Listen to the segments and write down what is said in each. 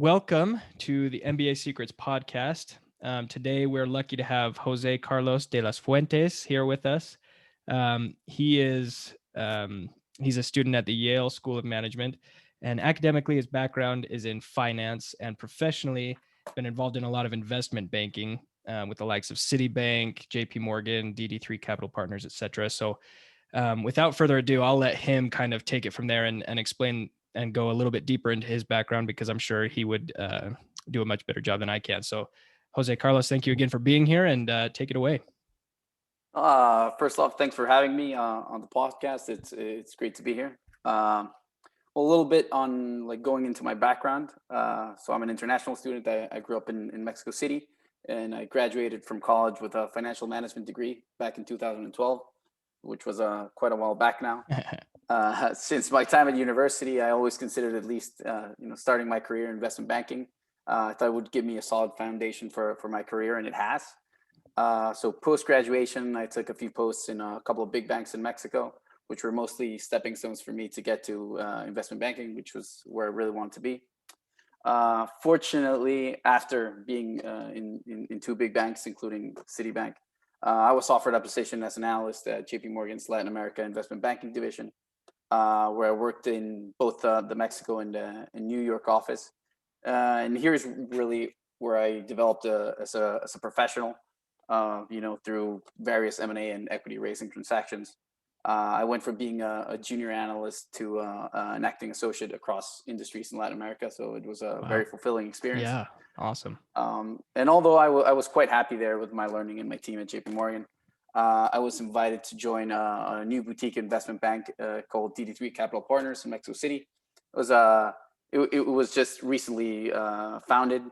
Welcome to the MBA Secrets podcast. Today, we're lucky to have Jose Carlos de las Fuentes here with us. He's a student at the Yale School of Management, and academically, his background is in finance, and professionally, been involved in a lot of investment banking with the likes of Citibank, JP Morgan, DD3 Capital Partners, etc. So, without further ado, I'll let him kind of take it from there and explain and go a little bit deeper into his background, because I'm sure he would do a much better job than I can. So, Jose Carlos, thank you again for being here, and take it away. First off, thanks for having me on the podcast. It's great to be here. A little bit on like going into my background. So I'm an international student. I grew up in Mexico City, and I graduated from college with a financial management degree back in 2012, which was quite a while back now. Since my time at university, I always considered at least starting my career in investment banking. I thought it would give me a solid foundation for my career, and it has. So post-graduation, I took a few posts in a couple of big banks in Mexico, which were mostly stepping stones for me to get to investment banking, which was where I really wanted to be. Fortunately, after being in two big banks, including Citibank, I was offered a position as an analyst at JP Morgan's Latin America investment banking division, where I worked in both the Mexico and New York office. And here's really where I developed as a professional. Through various M&A and equity raising transactions. I went from being a junior analyst to an acting associate across industries in Latin America. So it was a very fulfilling experience. Yeah, awesome. And although I was quite happy there with my learning and my team at JP Morgan, I was invited to join a new boutique investment bank called DD3 Capital Partners in Mexico City. It was just recently founded.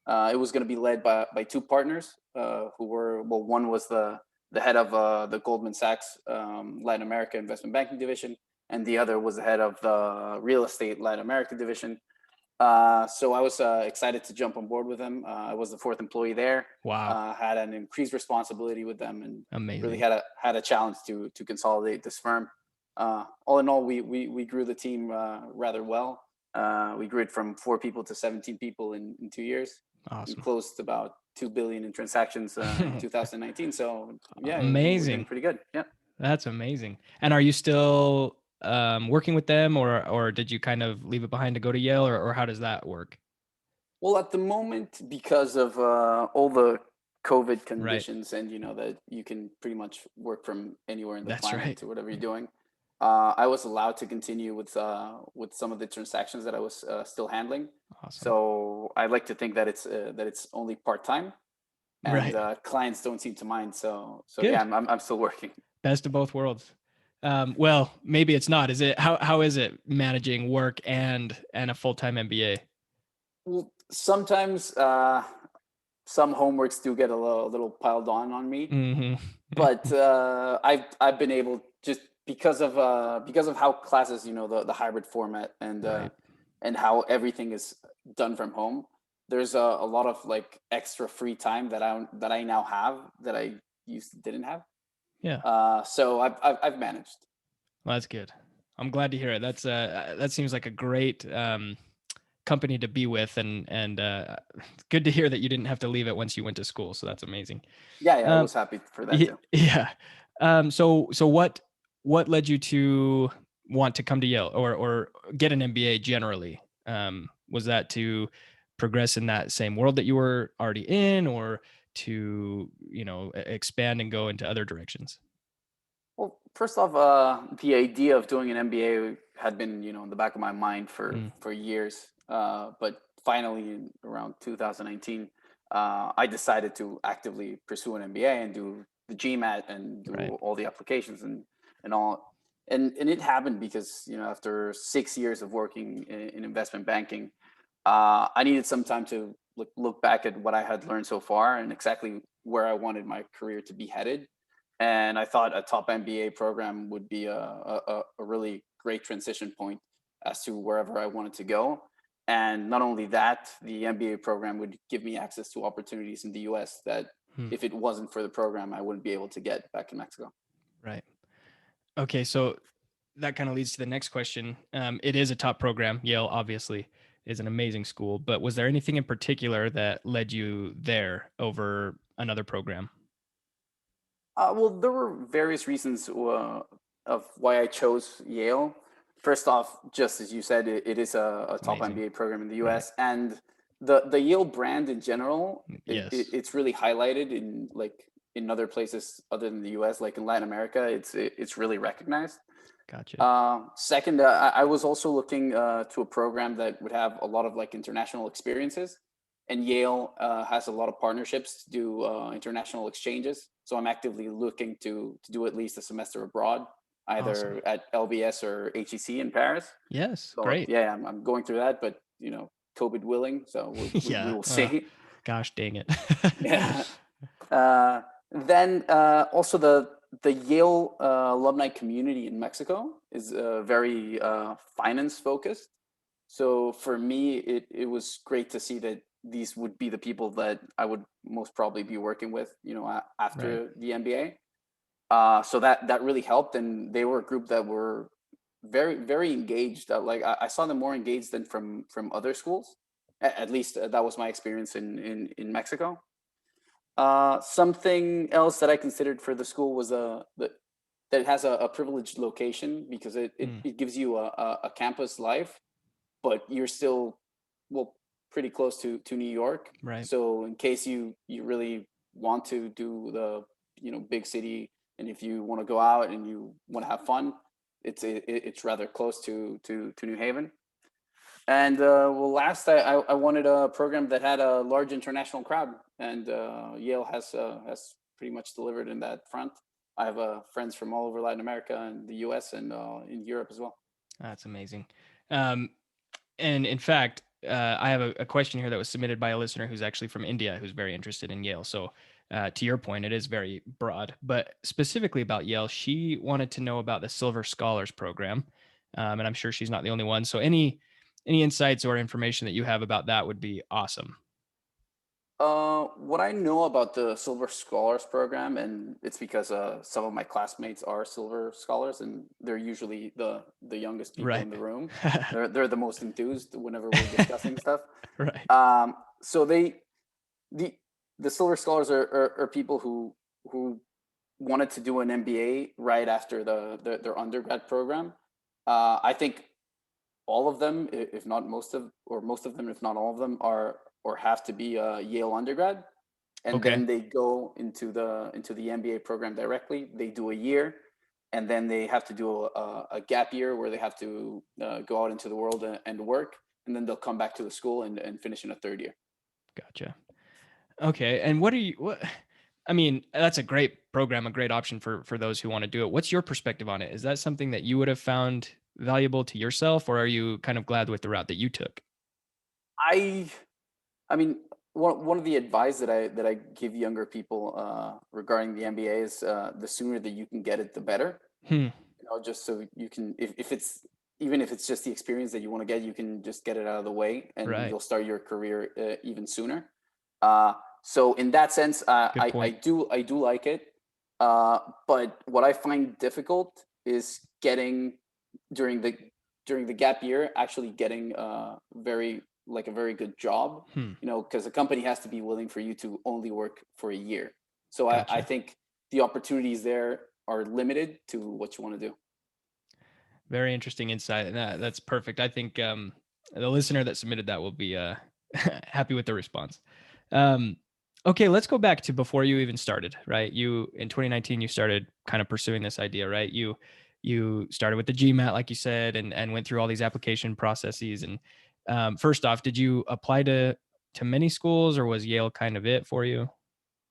It was going to be led by two partners who were, well, one was the head of the Goldman Sachs Latin America investment banking division, and the other was the head of the real estate Latin America division. So I was excited to jump on board with them. I was the fourth employee there. Wow. Had an increased responsibility with them, and Amazing. really had a challenge to consolidate this firm. All in all, we grew the team rather well. We grew it from 4 people to 17 people in 2 years. Awesome. We closed about 2 billion in transactions in 2019. So yeah, amazing. we're doing pretty good. Yeah, that's amazing. And are you still working with them, or did you kind of leave it behind to go to Yale, or how does that work? Well, at the moment, because of all the COVID conditions, right, and that you can pretty much work from anywhere in the planet to whatever you're doing, I was allowed to continue with some of the transactions that I was still handling. Awesome. So I like to think that it's only part time, and right, clients don't seem to mind. So good. Yeah, I'm still working. Best of both worlds. Well, maybe it's not. Is it? How is it managing work and a full-time MBA? Well, sometimes some homeworks do get a little piled on me, mm-hmm. But I've been able, just because of how classes, the hybrid format and right, and how everything is done from home. There's a lot of like extra free time that I now have that I didn't have. Yeah. So I've managed. Well, that's good. I'm glad to hear it. That seems like a great company to be with, and good to hear that you didn't have to leave it once you went to school. So that's amazing. Yeah, I was happy for that too. Yeah. So what led you to want to come to Yale or get an MBA generally? Was that to progress in that same world that you were already in, or to expand and go into other directions? Well, first off, the idea of doing an MBA had been, in the back of my mind for years. But finally, around 2019, I decided to actively pursue an MBA and do the GMAT and do right, all the applications and all. And it happened because, after 6 years of working in investment banking, I needed some time to look back at what I had learned so far and exactly where I wanted my career to be headed. And I thought a top MBA program would be a really great transition point as to wherever I wanted to go. And not only that, the MBA program would give me access to opportunities in the US that if it wasn't for the program, I wouldn't be able to get back in Mexico. Right. Okay, so that kind of leads to the next question. It is a top program, Yale, obviously. is an amazing school, but was there anything in particular that led you there over another program? Well, there were various reasons of why I chose Yale. First off, just as you said, it is a It's top amazing. MBA program in the Right. U.S. and the Yale brand in general, Yes. it's really highlighted in in other places other than the U.S. Like in Latin America, it's really recognized. Gotcha. Second, I was also looking to a program that would have a lot of like international experiences, and Yale has a lot of partnerships to do international exchanges. So I'm actively looking to do at least a semester abroad, Awesome. either at LBS or HEC in Paris. Yes. So Great. yeah, I'm going through that, but COVID willing, so we Yeah. will see. Gosh dang it. Yeah. Uh, then also the Yale alumni community in Mexico is very finance focused. So for me, it was great to see that these would be the people that I would most probably be working with, Right. after the MBA. So that really helped, and they were a group that were very engaged. Like I saw them more engaged than from other schools. At least that was my experience in Mexico. Something else that I considered for the school was that it has a privileged location because Mm, it gives you a campus life, but you're still, well, pretty close to New York. right. So in case you really want to do the big city, and if you want to go out and you want to have fun, it's rather close to New Haven. And well, last I wanted a program that had a large international crowd, and Yale has pretty much delivered in that front. I have friends from all over Latin America and the U.S. and in Europe as well. That's amazing. Um, and in fact, I have a question here that was submitted by a listener who's actually from India who's very interested in Yale. So, to your point, it is very broad, but specifically about Yale, she wanted to know about the Silver Scholars Program, and I'm sure she's not the only one. So, any insights or information that you have about that would be awesome. What I know about the Silver Scholars Program, and it's because some of my classmates are Silver Scholars, and they're usually the youngest people Right. in the room. They're the most enthused whenever we're discussing stuff. Right. So the the Silver Scholars are people who wanted to do an MBA right after their undergrad program. I think all of them, if not most of them, if not all of them, are or have to be a Yale undergrad, and Okay. then they go into the MBA program directly. They do a year, and then they have to do a gap year where they have to go out into the world and work, and then they'll come back to the school and finish in a third year. Gotcha. Okay. And what I mean, that's a great program, a great option for those who want to do it. What's your perspective on it? Is that something that you would have found valuable to yourself, or are you kind of glad with the route that you took? I I mean, one of the advice that I give younger people regarding the MBA is the sooner that you can get it, the better. Hmm. Just so you can, if it's even if it's just the experience that you want to get, you can just get it out of the way, and Right. you'll start your career even sooner. Uh, so in that sense, Good point. I do like it. But what I find difficult is getting during the during the gap year, actually getting very like a very good job, Hmm. because a company has to be willing for you to only work for a year. So I Gotcha. think the opportunities there are limited to what you want to do. Very interesting insight, and that's perfect. I think the listener that submitted that will be happy with the response. Um, okay, let's go back to before you even started. Right, you in 2019 you started kind of pursuing this idea. Right, you started with the GMAT, like you said, and went through all these application processes. And first off, did you apply to many schools, or was Yale kind of it for you?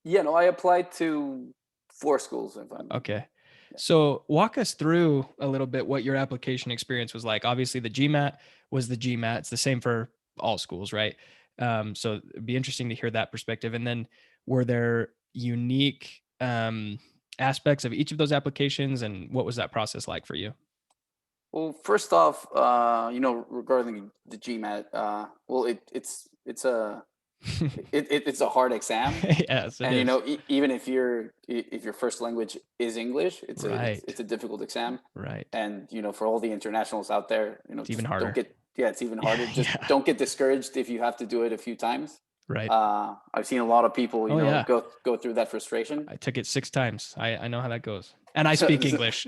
Yeah, no, I applied to 4 schools. If I'm Okay. Yeah. So walk us through a little bit what your application experience was like. Obviously, the GMAT was the GMAT. It's the same for all schools, right? So it'd be interesting to hear that perspective. And then were there unique aspects of each of those applications, and what was that process like for you? Well, first off, regarding the GMAT, well, it's it's a hard exam, Yes, it and is. even if your first language is English, Right. it's a difficult exam. Right. And for all the internationals out there, It's even just don't harder. it's even harder. Just Yeah. don't get discouraged if you have to do it a few times. Right. I've seen a lot of people, Oh yeah. go through that frustration. I took it 6 times. I know how that goes. And I So, speak English.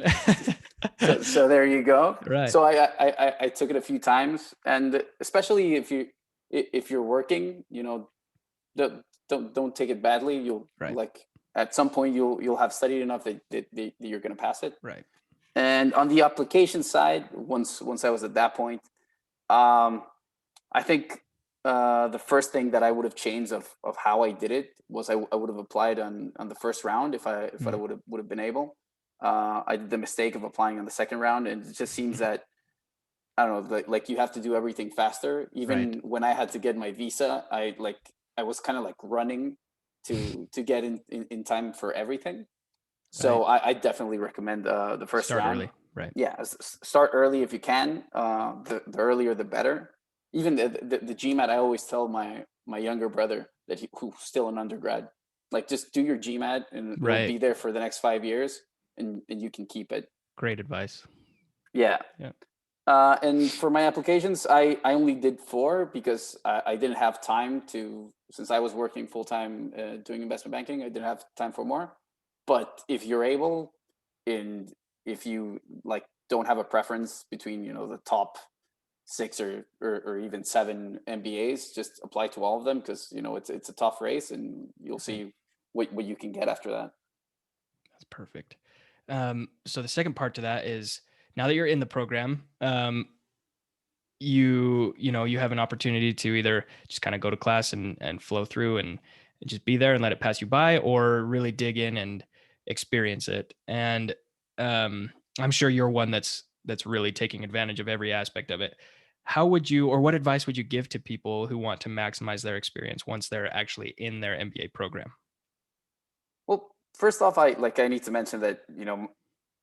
so there you go. Right. So I took it a few times, and especially if you're working, don't take it badly. You'll Right. like at some point you'll have studied enough that you're going to pass it. Right. And on the application side, once I was at that point, um, I think the first thing that I would have changed of how I did it was I would have applied on the first round if I Mm. would have been able. I did the mistake of applying on the second round, and it just seems that I don't know, like you have to do everything faster. Right. Even when I had to get my visa, I was kind of like running to get in time for everything. Right. So I definitely recommend the first Start round. early. Right. Yeah, start early if you can. The earlier the better. Even the GMAT, I always tell my younger brother who's still an undergrad, like just do your GMAT and it'll Right. be there for the next 5 years, and you can keep it. Great advice. Yeah. Yeah. And for my applications, I only did 4 because I didn't have time to, since I was working full time doing investment banking, I didn't have time for more. But if you're able, and if you like don't have a preference between the top 6 or even 7 MBAs, just apply to all of them, because it's a tough race, and you'll see what you can get after that. That's perfect. So the second part to that is, now that you're in the program, you have an opportunity to either just kind of go to class and flow through and just be there and let it pass you by, or really dig in and experience it. And I'm sure you're one that's really taking advantage of every aspect of it. How would you, or what advice would you give to people who want to maximize their experience once they're actually in their MBA program? Well, first off, I need to mention that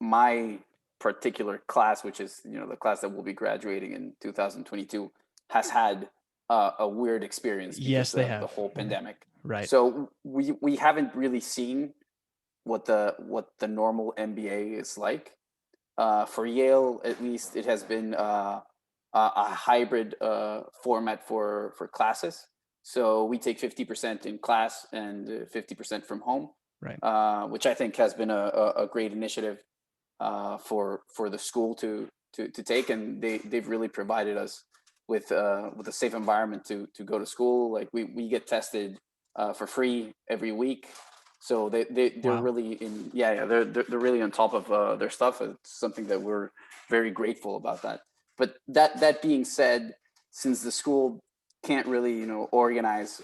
my particular class, which is the class that will be graduating in 2022, has had a weird experience Yes, because they of the have. whole Yeah. pandemic. Right. So we haven't really seen what the normal MBA is like. For Yale, at least, it has been a hybrid format for classes. So we take 50% in class and 50% from home, Right. which I think has been a great initiative for the school to take, and they've really provided us with a safe environment to go to school. Like we get tested for free every week, so they're Wow. really they're really on top of their stuff. It's something that we're very grateful about that. But that being said, since the school can't really organize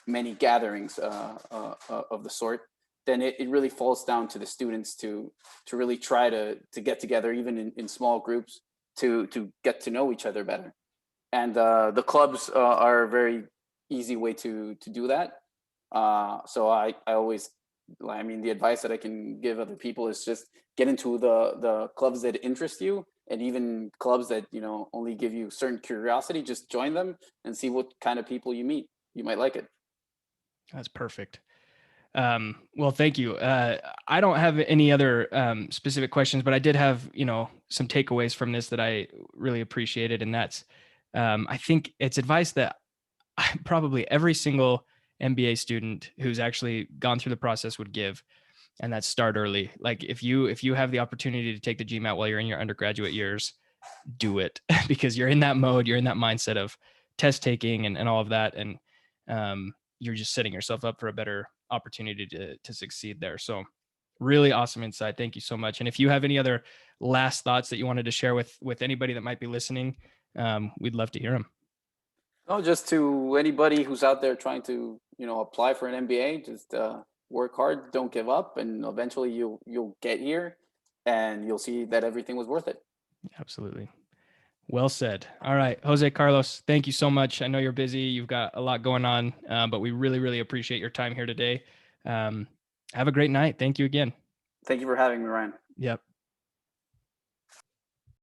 many gatherings of the sort, then it really falls down to the students to really try to get together, even in small groups, to get to know each other better. And the clubs are a very easy way to do that. So I always, I mean, the advice that I can give other people is just get into the clubs that interest you, and even clubs that only give you certain curiosity. Just join them and see what kind of people you meet. You might like it. That's perfect. Well, thank you. I don't have any other specific questions, but I did have, some takeaways from this that I really appreciated. And that's, I think it's advice that probably every single MBA student who's actually gone through the process would give. And that's start early. Like if you have the opportunity to take the GMAT while you're in your undergraduate years, do it because you're in that mode, you're in that mindset of test taking and all of that. And you're just setting yourself up for a better opportunity to succeed there. So really awesome insight. Thank you so much. And if you have any other last thoughts that you wanted to share with anybody that might be listening, we'd love to hear them. No, just to anybody who's out there trying to apply for an MBA, just work hard, don't give up, and eventually you'll get here, and you'll see that everything was worth it. Absolutely. Well said. All right, Jose Carlos, thank you so much. I know you're busy. You've got a lot going on, but we really, really appreciate your time here today. Have a great night. Thank you again. Thank you for having me, Ryan. Yep.